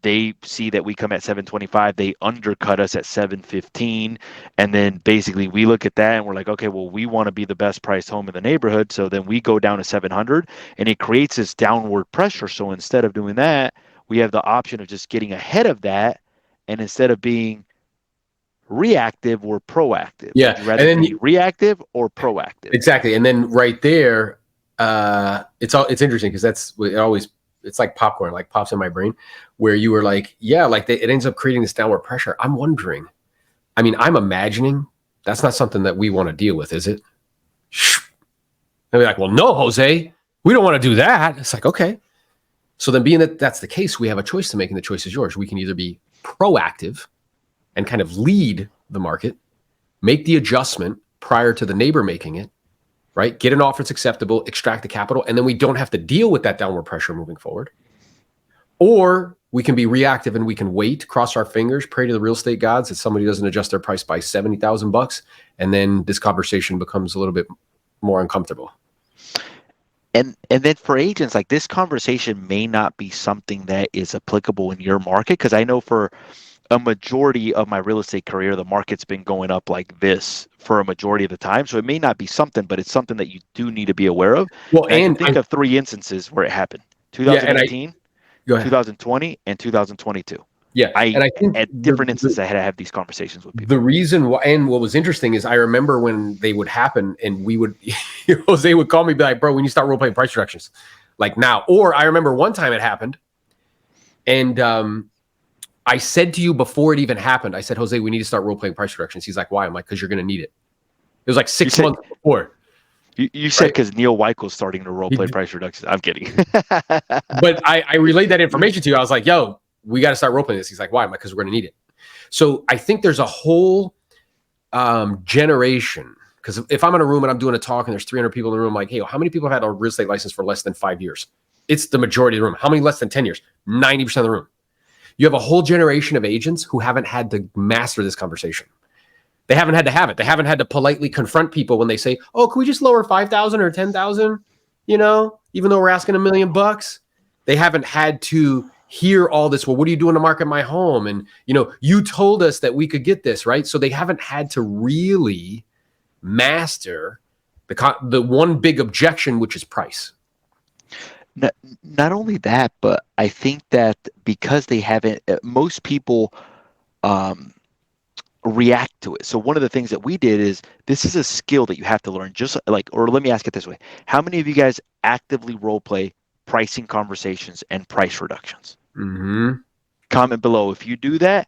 They see that we come at 725. They undercut us at 715. And then basically we look at that and we're like, okay, well, we want to be the best priced home in the neighborhood. So then we go down to 700, and it creates this downward pressure. So instead of doing that, we have the option of just getting ahead of that. And instead of being reactive, we're proactive. yeah, Would you rather be reactive or proactive? exactly. And then right there, it's interesting because it's like popcorn, like pops in my brain, where you were like, yeah, like it ends up creating this downward pressure. I'm wondering, I mean, I'm imagining that's not something that we want to deal with, is it? And be like, well, no, Jose, we don't want to do that. It's like, okay. So then being that that's the case, we have a choice to make, and the choice is yours. We can either be proactive and kind of lead the market, make the adjustment prior to the neighbor making it, right? Get an offer that's acceptable, extract the capital, and then we don't have to deal with that downward pressure moving forward. Or we can be reactive and we can wait, cross our fingers, pray to the real estate gods that somebody doesn't adjust their price by $70,000, and then this conversation becomes a little bit more uncomfortable. And then for agents, like, this conversation may not be something that is applicable in your market, because I know for a majority of my real estate career, the market's been going up like this for a majority of the time. So it may not be something, but it's something that you do need to be aware of. Well, and I can think of 3 instances where it happened: 2018, 2020, and 2022. Yeah, and I think at different instances I had to have these conversations with people. The reason why, and what was interesting is I remember when they would happen, and we would, Jose would call me, be like, "Bro, when you start role playing price reductions, like now." Or I remember one time it happened, and I said to you before it even happened, I said, "Jose, we need to start role playing price reductions." He's like, "Why?" I'm like, "Because you're going to need it." It was like 6 months before. You said because Neil Weikel's starting to role play price reductions. I'm kidding. But I relayed that information to you. I was like, "Yo, we got to start role playing this." He's like, "Why?" I'm like, "Because we're going to need it." So I think there's a whole generation, because if I'm in a room and I'm doing a talk and there's 300 people in the room, I'm like, hey, how many people have had a real estate license for less than 5 years? It's the majority of the room. How many less than 10 years? 90% of the room. You have a whole generation of agents who haven't had to master this conversation. They haven't had to have it. They haven't had to politely confront people when they say, oh, can we just lower 5,000 or 10,000? Even though we're asking $1 million. They haven't had to hear all this. Well, what are you doing to market my home? And, you told us that we could get this, right? So they haven't had to really master the one big objection, which is price. Not only that, but I think that because they haven't, most people react to it. So one of the things that we did is, this is a skill that you have to learn. Just like, or let me ask it this way: how many of you guys actively role play pricing conversations and price reductions? Mm-hmm. Comment below if you do that.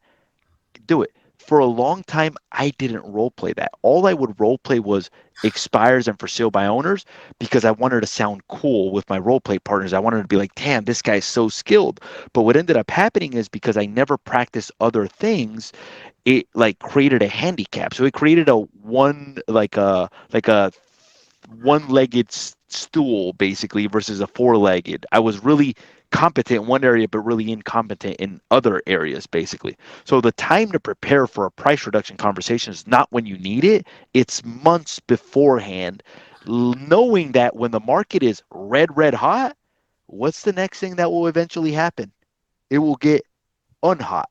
Do it. For a long time, I didn't role play that. All I would role play was expires and for sale by owners, because I wanted to sound cool with my role play partners. I wanted to be like, damn, this guy's so skilled. But what ended up happening is, because I never practiced other things, it like created a handicap. So it created a one-legged stool basically versus a four-legged. I was really competent in one area but really incompetent in other areas basically. So the time to prepare for a price reduction conversation is not when you need it, it's months beforehand, knowing that when the market is red hot, what's the next thing that will eventually happen? It will get unhot.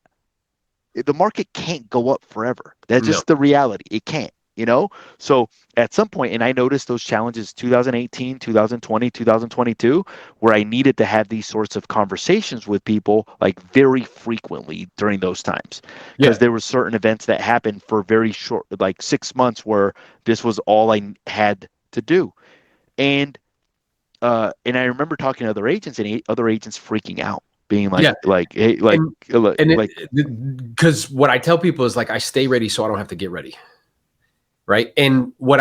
the market can't go up forever. That's No. just the reality. It can't, you know? So at some point, and I noticed those challenges 2018, 2020, 2022, where I needed to have these sorts of conversations with people like very frequently during those times. Because Yeah. there were certain events that happened for very short, like 6 months, where this was all I had to do. And I remember talking to other agents and other agents freaking out, being Yeah. hey, And and like because what I tell people is like I stay ready so I don't have to get ready. Right. And what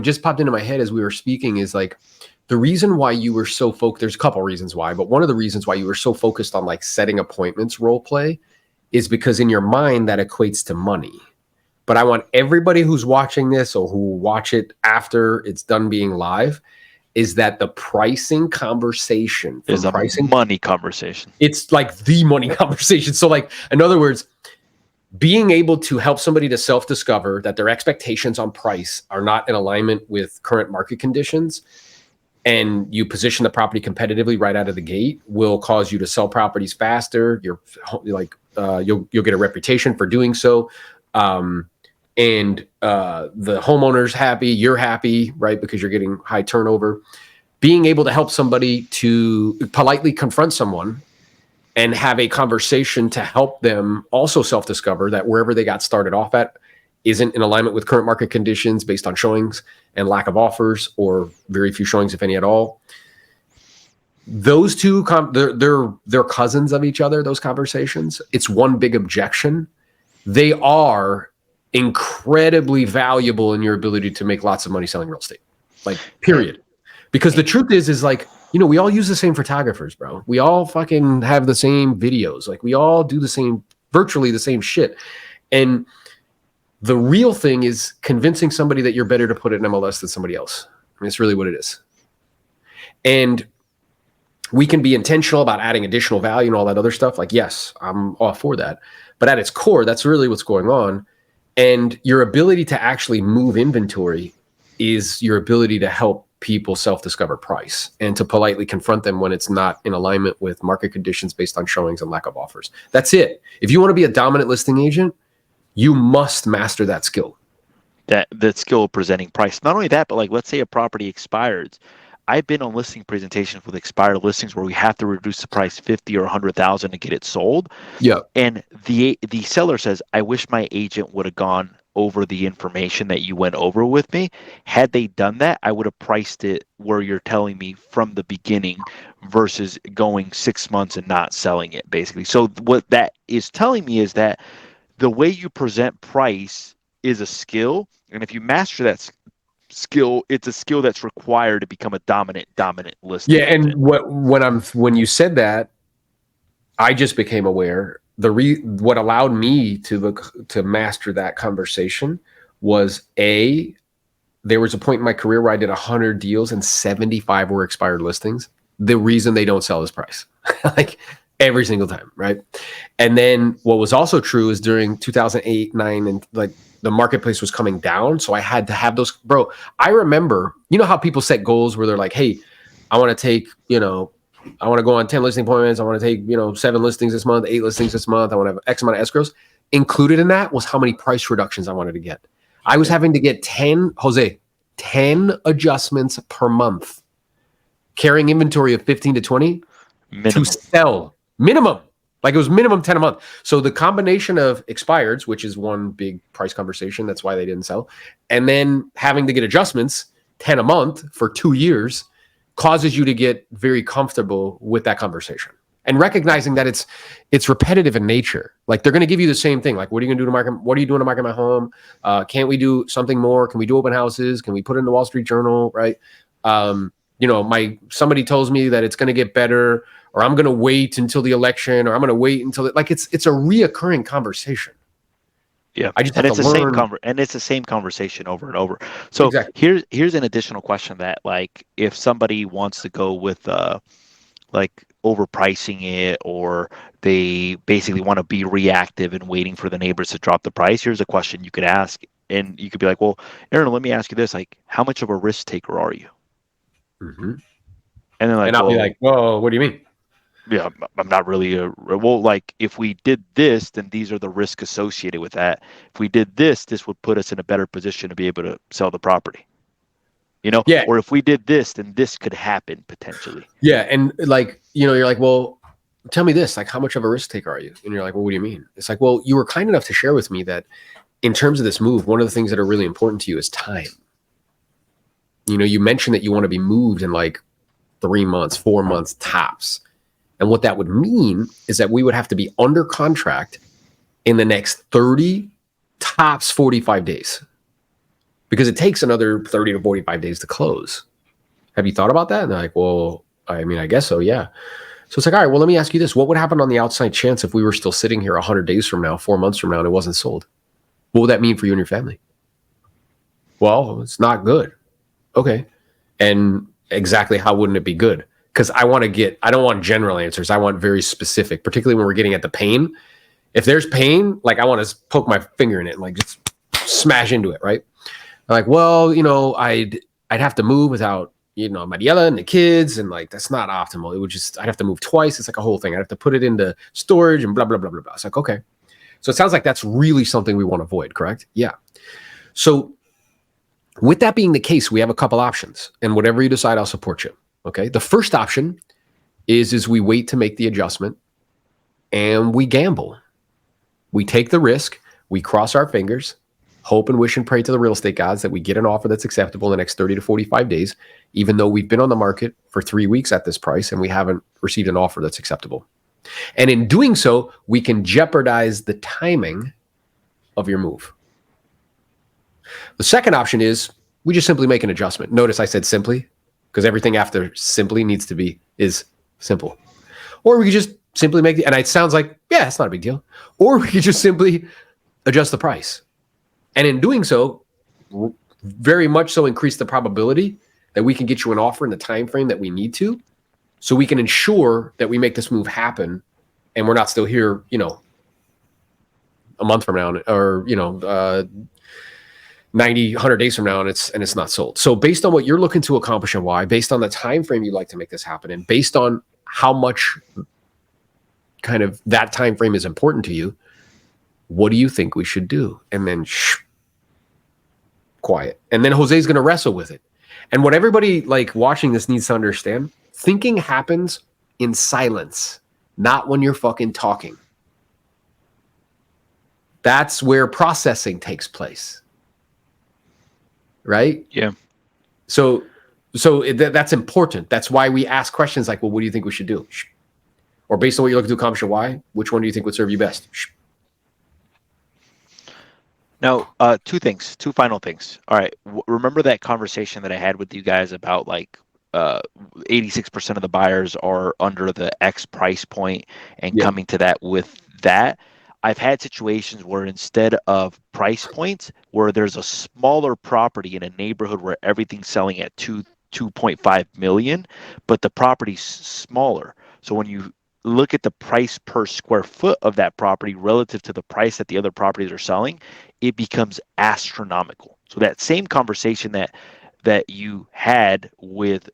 just popped into my head as we were speaking is like the reason why you were so focused, there's a couple of reasons why, but one of the reasons why you were so focused on like setting appointments role play is because in your mind that equates to money. But I want everybody who's watching this or who will watch it after it's done being live is that the pricing conversation from is a pricing, money conversation. it's like the money conversation. So like, in other words, being able to help somebody to self-discover that their expectations on price are not in alignment with current market conditions and you position the property competitively right out of the gate will cause you to sell properties faster. You're like, you'll get a reputation for doing so. And the homeowner's happy, you're happy, right? Because you're getting high turnover. Being able to help somebody to politely confront someone and have a conversation to help them also self-discover that wherever they got started off at isn't in alignment with current market conditions based on showings and lack of offers or very few showings, if any at all. Those two, they're cousins of each other, those conversations. It's one big objection. They are incredibly valuable in your ability to make lots of money selling real estate, like period. Because the truth is like, we all use the same photographers, bro. We all fucking have the same videos. Like we all do virtually the same shit. And the real thing is convincing somebody that you're better to put it in MLS than somebody else. I mean, it's really what it is. And we can be intentional about adding additional value and all that other stuff. Like, yes, I'm all for that. But at its core, that's really what's going on. And your ability to actually move inventory is your ability to help people self-discover price and to politely confront them when it's not in alignment with market conditions based on showings and lack of offers. That's it. If you want to be a dominant listing agent, you must master that skill. That skill of presenting price. Not only that, but like let's say a property expires. I've been on listing presentations with expired listings where we have to reduce the price 50 or 100,000 to get it sold. Yeah. And the seller says, I wish my agent would have gone over the information that you went over with me. Had they done that, I would have priced it where you're telling me from the beginning versus going 6 months and not selling it, basically. So what that is telling me is that the way you present price is a skill. And if you master that skill, it's a skill that's required to become a dominant listing. Yeah. And when you said that, I just became aware what allowed me to master that conversation was there was a point in my career where I did 100 deals and 75 were expired listings. The reason they don't sell is price, like every single time, right? And then what was also true is during 2008, 9, and like the marketplace was coming down, so I had to have those. Bro, I remember, how people set goals where they're like, "Hey, I want to take, I want to go on 10 listing appointments. I want to take, 7 listings this month, 8 listings this month. I want to have X amount of escrows." Included in that was how many price reductions I wanted to get. I was having to get 10 adjustments per month, carrying inventory of 15 to 20 minimum. to sell minimum. Like it was minimum 10 a month. So the combination of expireds, which is one big price conversation, that's why they didn't sell, and then having to get adjustments 10 a month for 2 years causes you to get very comfortable with that conversation and recognizing that it's repetitive in nature. Like they're going to give you the same thing. Like, what are you going to do to market? What are you doing to market my home? Can't we do something more? Can we do open houses? Can we put it in the Wall Street Journal? Right. Somebody tells me that it's going to get better, or I'm going to wait until the election, or I'm going to wait until it's a reoccurring conversation. Yeah, I just and have it's to learn. it's the same conversation over and over. So Exactly. here's an additional question that, like, if somebody wants to go with like overpricing it, or they basically want to be reactive and waiting for the neighbors to drop the price, here's a question you could ask, and you could be like, "Well, Aaron, let me ask you this: like, how much of a risk taker are you?" Mm-hmm. And then like, And I'll be "Well, like, "Whoa, what do you mean?" Yeah, I'm not really well, like if we did this, then these are the risks associated with that. If we did this, this would put us in a better position to be able to sell the property, Yeah. or if we did this, then this could happen potentially. Yeah. And like, you're like, well, tell me this, like, how much of a risk taker are you? And you're like, well, what do you mean? It's like, well, you were kind enough to share with me that in terms of this move, one of the things that are really important to you is time. You mentioned that you want to be moved in like 3 months, 4 months tops. And what that would mean is that we would have to be under contract in the next 30, tops 45 days, because it takes another 30 to 45 days to close. Have you thought about that? And they're like, well, I mean, I guess so, yeah. So it's like, all right, well, let me ask you this. What would happen on the outside chance if we were still sitting here 100 days from now, 4 months from now, and it wasn't sold? What would that mean for you and your family? Well, it's not good. Okay. And exactly how wouldn't it be good? Because I don't want general answers. I want very specific, particularly when we're getting at the pain. If there's pain, like I want to poke my finger in it and like just smash into it, right? I'm like, well, I'd have to move without, Mariela and the kids, and like that's not optimal. I'd have to move twice. It's like a whole thing. I'd have to put it into storage and blah, blah, blah, blah, blah. It's like, okay. So it sounds like that's really something we want to avoid, correct? Yeah. So with that being the case, we have a couple options, and whatever you decide, I'll support you. Okay. The first option is we wait to make the adjustment and we gamble. We take the risk, we cross our fingers, hope and wish and pray to the real estate gods that we get an offer that's acceptable in the next 30 to 45 days, even though we've been on the market for 3 weeks at this price and we haven't received an offer that's acceptable. And in doing so, we can jeopardize the timing of your move. The second option is we just simply make an adjustment. Notice I said simply, because everything after simply is simple. Or we could just simply and it sounds like, yeah, it's not a big deal. Or we could just simply adjust the price. And in doing so, very much so increase the probability that we can get you an offer in the time frame that we need to, so we can ensure that we make this move happen and we're not still here, a month from now, or 90, 100 days from now, and it's not sold. So based on what you're looking to accomplish and why, based on the time frame you'd like to make this happen, and based on how much kind of that time frame is important to you, what do you think we should do? And then quiet. And then Jose's going to wrestle with it. And what everybody like watching this needs to understand, thinking happens in silence, not when you're fucking talking. That's where processing takes place. Right? Yeah. So that's important. That's why we ask questions like, well, what do you think we should do? Or based on what you're looking to accomplish or why, which one do you think would serve you best? Now, two final things. All right. Remember that conversation that I had with you guys about like 86% of the buyers are under the X price point and coming to that with that. I've had situations where instead of price points, where there's a smaller property in a neighborhood where everything's selling at 2.5 million, but the property's smaller. So when you look at the price per square foot of that property relative to the price that the other properties are selling, it becomes astronomical. So that same conversation that you had with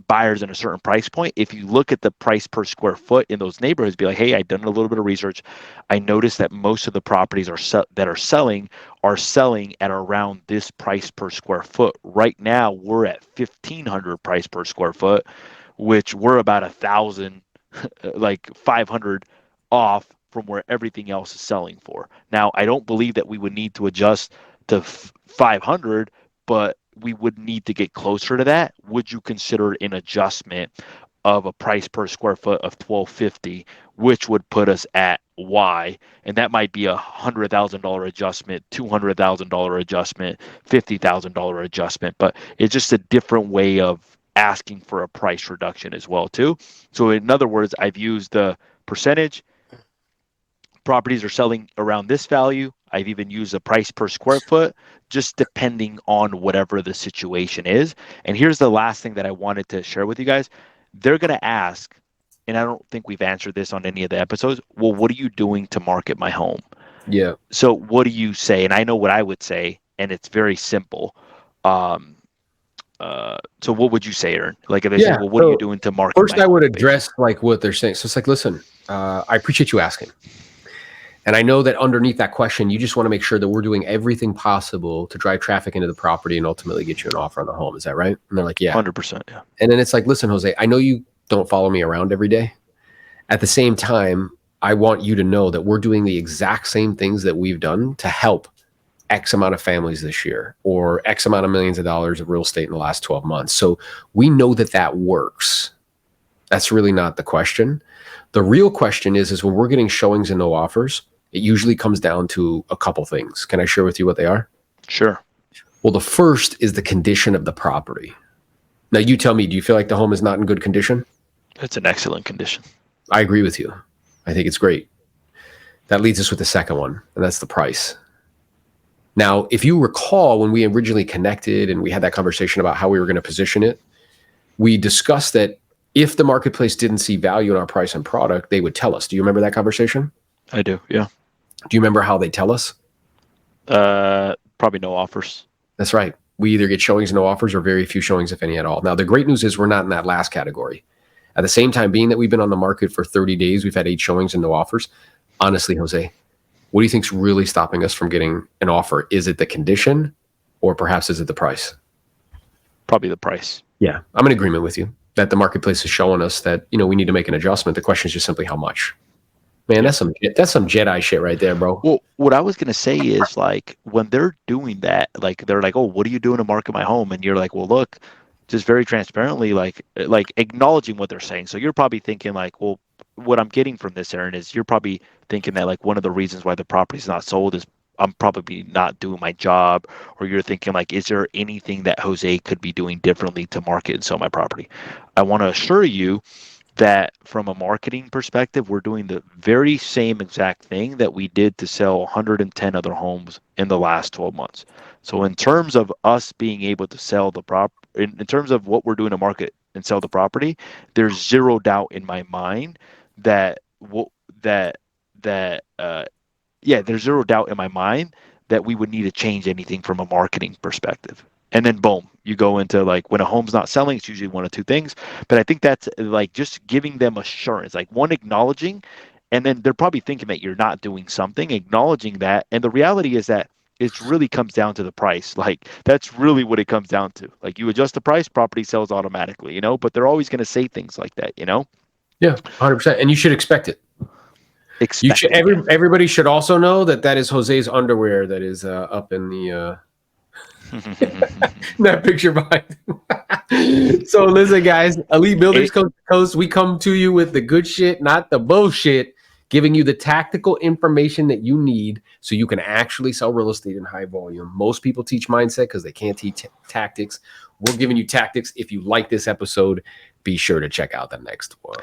buyers in a certain price point, if you look at the price per square foot in those neighborhoods, be like, hey, I've done a little bit of research. I noticed that most of the properties that are selling at around this price per square foot. Right now, we're at 1,500 price per square foot, which we're about 1,000, like 500 off from where everything else is selling for. Now, I don't believe that we would need to adjust to 500, but we would need to get closer to that. Would you consider an adjustment of a price per square foot of $1,250, which would put us at Y? And that might be $100,000 adjustment, $200,000 adjustment, $50,000 adjustment, but it's just a different way of asking for a price reduction as well too. So in other words, I've used the percentage. Properties are selling around this value. I've even used a price per square foot, just depending on whatever the situation is. And here's the last thing that I wanted to share with you guys. They're going to ask, and I don't think we've answered this on any of the episodes, well, what are you doing to market my home? Yeah. So what do you say? And I know what I would say, and it's very simple. So what would you say, Aaron? Like if they say, Yeah. well, what are you doing to market First, my I would home, basically? address like what they're saying. So it's like, listen, I appreciate you asking. And I know that underneath that question, you just want to make sure that we're doing everything possible to drive traffic into the property and ultimately get you an offer on the home. Is that right? And they're like, yeah. 100%. Yeah. And then it's like, listen, Jose, I know you don't follow me around every day. At the same time, I want you to know that we're doing the exact same things that we've done to help X amount of families this year or X amount of millions of dollars of real estate in the last 12 months. So we know that that works. That's really not the question. The real question is when we're getting showings and no offers, it usually comes down to a couple things. Can I share with you what they are? Sure. Well, the first is the condition of the property. Now, you tell me, do you feel like the home is not in good condition? It's an excellent condition. I agree with you. I think it's great. That leads us with the second one, and that's the price. Now, if you recall when we originally connected and we had that conversation about how we were going to position it, we discussed that if the marketplace didn't see value in our price and product, they would tell us. Do you remember that conversation? I do. Yeah. Do you remember how they tell us? Probably no offers. That's right. We either get showings and no offers or very few showings, if any at all. Now, the great news is we're not in that last category. At the same time, being that we've been on the market for 30 days, we've had 8 showings and no offers. Honestly, Jose, what do you think's really stopping us from getting an offer? Is it the condition or perhaps is it the price? Probably the price. Yeah, I'm in agreement with you that the marketplace is showing us that, we need to make an adjustment. The question is just simply how much. Man, that's some Jedi shit right there, bro. Well, what I was gonna say is like when they're doing that, like they're like, "Oh, what are you doing to market my home?" And you're like, "Well, look, just very transparently, like acknowledging what they're saying." So you're probably thinking like, "Well, what I'm getting from this, Aaron, is you're probably thinking that like one of the reasons why the property's not sold is I'm probably not doing my job," or you're thinking like, "Is there anything that Jose could be doing differently to market and sell my property?" I want to assure you that from a marketing perspective, we're doing the very same exact thing that we did to sell 110 other homes in the last 12 months. So in terms of us being able to sell the in terms of what we're doing to market and sell the property, there's zero doubt in my mind that that that there's zero doubt in my mind that we would need to change anything from a marketing perspective. And then boom, you go into like when a home's not selling, it's usually one of two things. But I think that's like just giving them assurance, like one, acknowledging, and then they're probably thinking that you're not doing something, acknowledging that. And the reality is that it really comes down to the price. Like that's really what it comes down to. Like you adjust the price, property sells automatically, but they're always going to say things like that, Yeah, 100%. And you should expect it. Everybody should also know that is Jose's underwear that is up in the that picture behind. So listen, guys, Elite Builders Coast to Coast, we come to you with the good shit, not the bullshit, giving you the tactical information that you need so you can actually sell real estate in high volume. Most people teach mindset because they can't teach tactics. We're giving you tactics. If you like this episode, be sure to check out the next one.